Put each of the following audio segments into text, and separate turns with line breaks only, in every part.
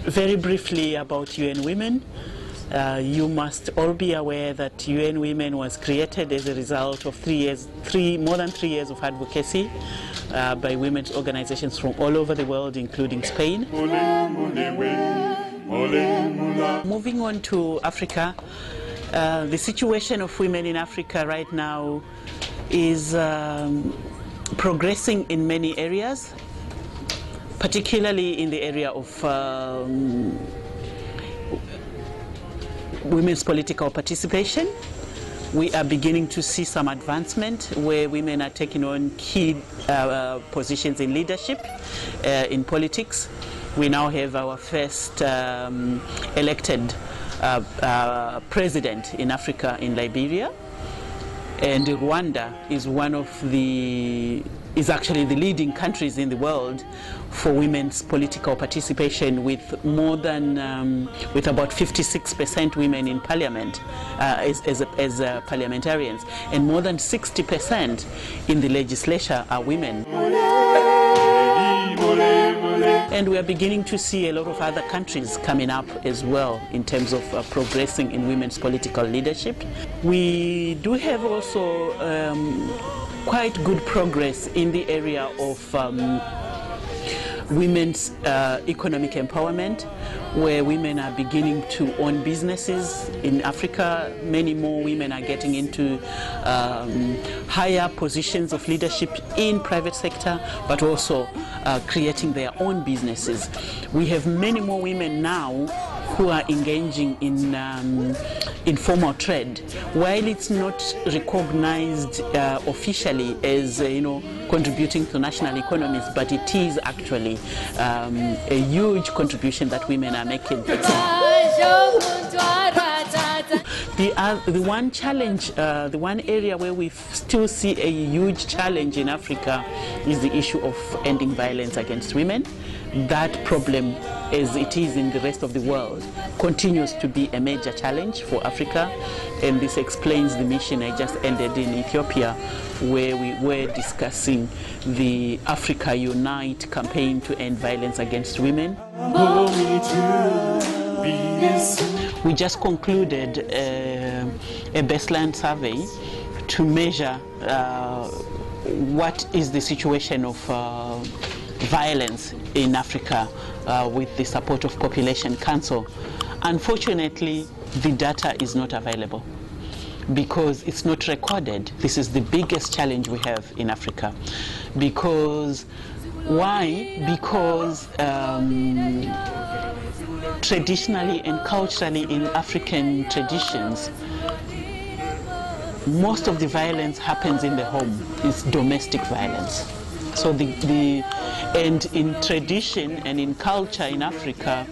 Very briefly about UN Women. You must all be aware that UN Women was created as a result of more than 3 years of advocacy by women's organizations from all over the world, including Spain. Moving on to Africa, the situation of women in Africa right now is progressing in many areas, particularly in the area of women's political participation. We are beginning to see some advancement where women are taking on key positions in leadership, in politics. We now have our first elected president in Africa, in Liberia. And Rwanda is actually the leading countries in the world for women's political participation, with with about 56% women in parliament as parliamentarians, and more than 60% in the legislature are women. And we are beginning to see a lot of other countries coming up as well in terms of progressing in women's political leadership. We do have also quite good progress in the area of women's economic empowerment, where women are beginning to own businesses in Africa. Many more women are getting into higher positions of leadership in private sector, but also creating their own businesses. We have many more women now who are engaging in informal trade. While it's not recognized officially as contributing to national economies, but it is actually a huge contribution that women are making. The one challenge, the one area where we still see a huge challenge in Africa is the issue of ending violence against women. That problem, as it is in the rest of the world, continues to be a major challenge for Africa, and this explains the mission I just ended in Ethiopia, where we were discussing the Africa Unite campaign to end violence against women. We just concluded a baseline survey to measure what is the situation of violence in Africa with the support of Population Council. Unfortunately, the data is not available because it's not recorded. This is the biggest challenge we have in Africa. Why? Because traditionally and culturally in African traditions, most of the violence happens in the home. It's domestic violence. So and in tradition and in culture in Africa,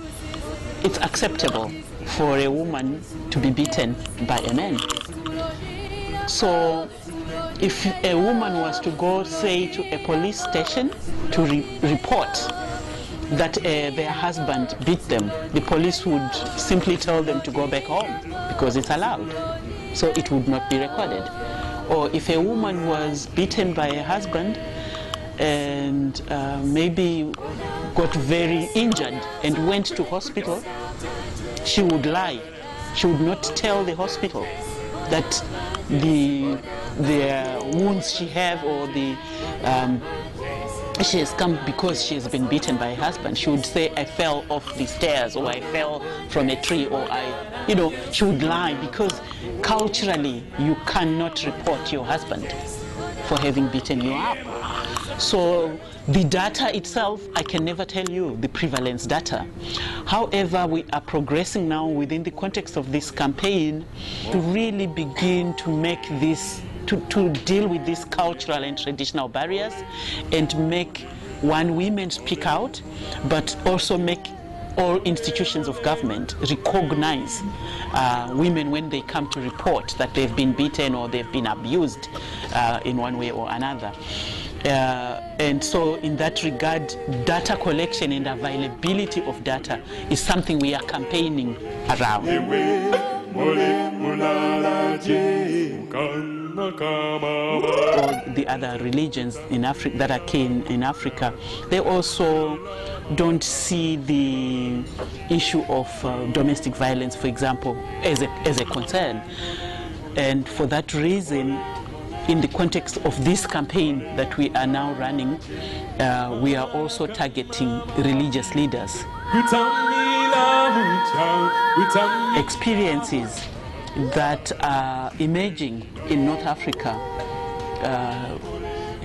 it's acceptable for a woman to be beaten by a man. So if a woman was to go, say, to a police station to report that their husband beat them, the police would simply tell them to go back home because it's allowed. So it would not be recorded. Or if a woman was beaten by a husband and maybe got very injured and went to hospital, she would lie. She would not tell the hospital that the wounds she have or she has come because she has been beaten by a husband. She would say, I fell off the stairs, or I fell from a tree, or she would lie, because culturally you cannot report your husband for having beaten you up. So the data itself, I can never tell you the prevalence data. However, we are progressing now within the context of this campaign to really begin to make this, to deal with these cultural and traditional barriers, and make women speak out, but also make all institutions of government recognize women when they come to report that they've been beaten or they've been abused in one way or another. And so in that regard, data collection and availability of data is something we are campaigning around. the other religions in Africa that are key in Africa, they also don't see the issue of domestic violence, for example, as a concern. And for that reason, in the context of this campaign that we are now running, we are also targeting religious leaders. Experiences that are emerging in North Africa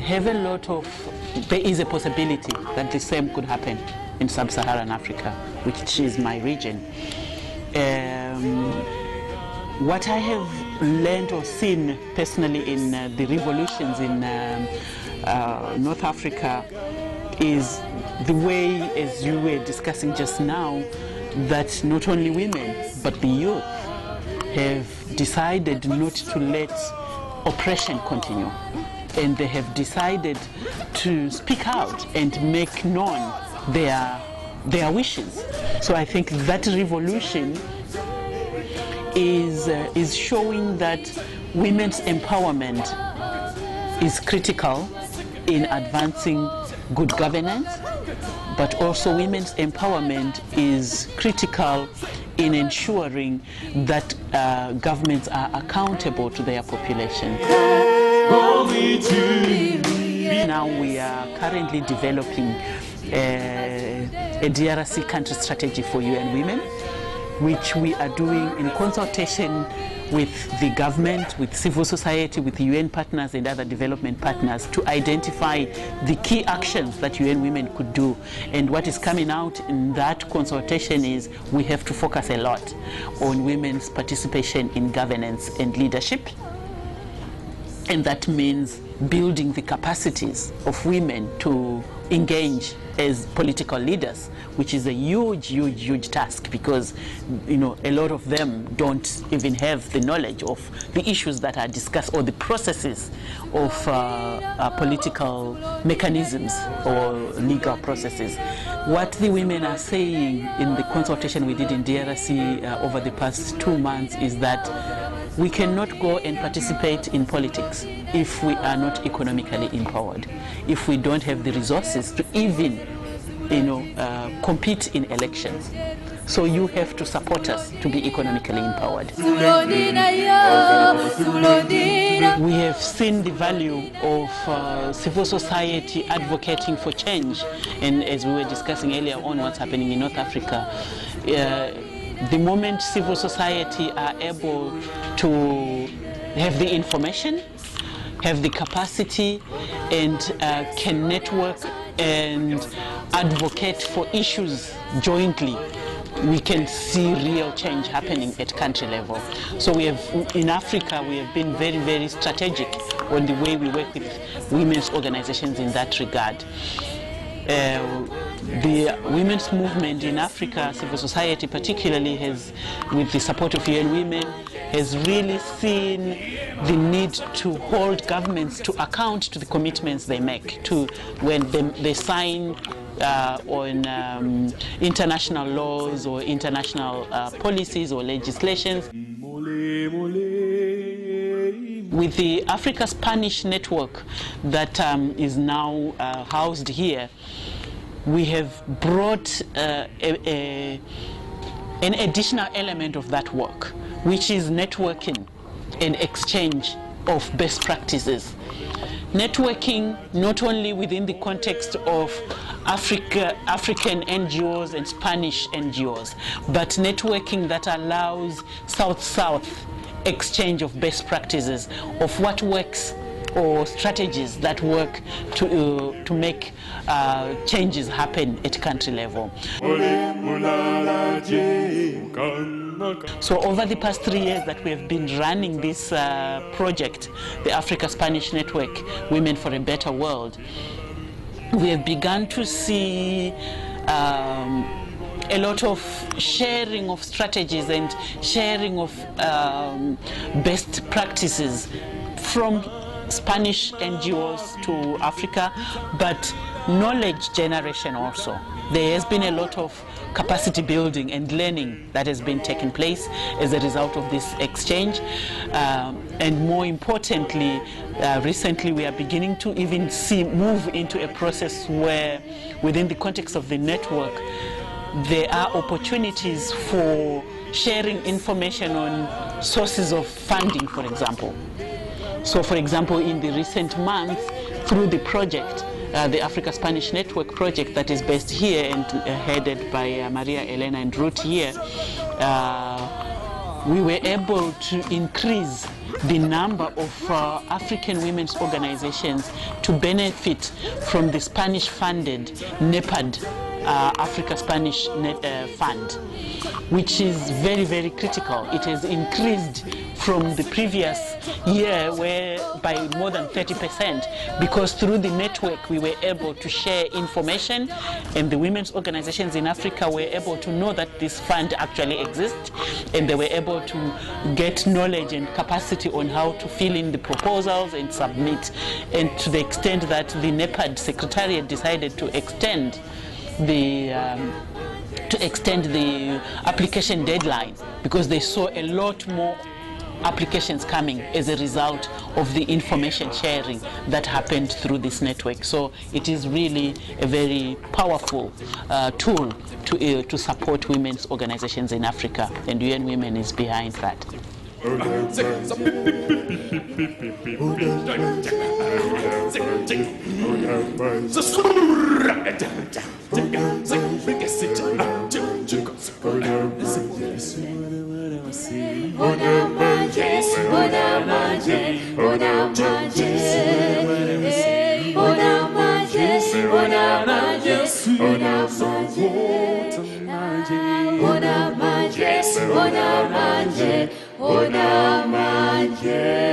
have a lot of, there is a possibility that the same could happen in sub-Saharan Africa, which is my region. What I have learned or seen personally in the revolutions in North Africa is the way, as you were discussing just now, that not only women but the youth have decided not to let oppression continue, and they have decided to speak out and make known their wishes. So I think that revolution is showing that women's empowerment is critical in advancing good governance, but also women's empowerment is critical in ensuring that governments are accountable to their population. Now we are currently developing a DRC country strategy for UN women, which we are doing in consultation with the government, with civil society, with UN partners and other development partners to identify the key actions that UN women could do. And what is coming out in that consultation is we have to focus a lot on women's participation in governance and leadership. And that means building the capacities of women to engage as political leaders, which is a huge task, because a lot of them don't even have the knowledge of the issues that are discussed or the processes of political mechanisms or legal processes. What the women are saying in the consultation we did in DRC over the past 2 months is that we cannot go and participate in politics if we are not economically empowered, if we don't have the resources to even compete in elections. So you have to support us to be economically empowered. We have seen the value of civil society advocating for change, and as we were discussing earlier on what's happening in North Africa, the moment civil society are able to have the information, have the capacity, and can network and advocate for issues jointly, we can see real change happening at country level. So we have, in Africa, we have been very strategic on the way we work with women's organizations in that regard. The women's movement in Africa, civil society particularly, has, with the support of UN Women, has really seen the need to hold governments to account to the commitments they make, to when they sign on international laws or international policies or legislations. With the Africa Spanish network that is now housed here, we have brought an additional element of that work, which is networking and exchange of best practices. Networking not only within the context of African NGOs and Spanish NGOs, but networking that allows South-South exchange of best practices of what works or strategies that work to make changes happen at country level. So over the past 3 years that we have been running this project, the Africa Spanish Network, Women for a Better World, we have begun to see a lot of sharing of strategies and sharing of best practices from Spanish NGOs to Africa, but knowledge generation also. There has been a lot of capacity building and learning that has been taking place as a result of this exchange. And more importantly, recently we are beginning to even move into a process where, within the context of the network, there are opportunities for sharing information on sources of funding, for example. So, for example, in the recent months, through the project, the Africa Spanish Network project that is based here and headed by Maria Elena and Ruth here, we were able to increase the number of African women's organizations to benefit from the Spanish-funded NEPAD Africa Spanish Fund, which is very, very critical. It has increased from the previous year by more than 30%, because through the network we were able to share information, and the women's organizations in Africa were able to know that this fund actually exists, and they were able to get knowledge and capacity on how to fill in the proposals and submit. And to the extent that the NEPAD Secretariat decided to extend the application deadline, because they saw a lot more applications coming as a result of the information sharing that happened through this network. So it is really a very powerful tool to support women's organizations in Africa, and UN Women is behind that.
Ona manje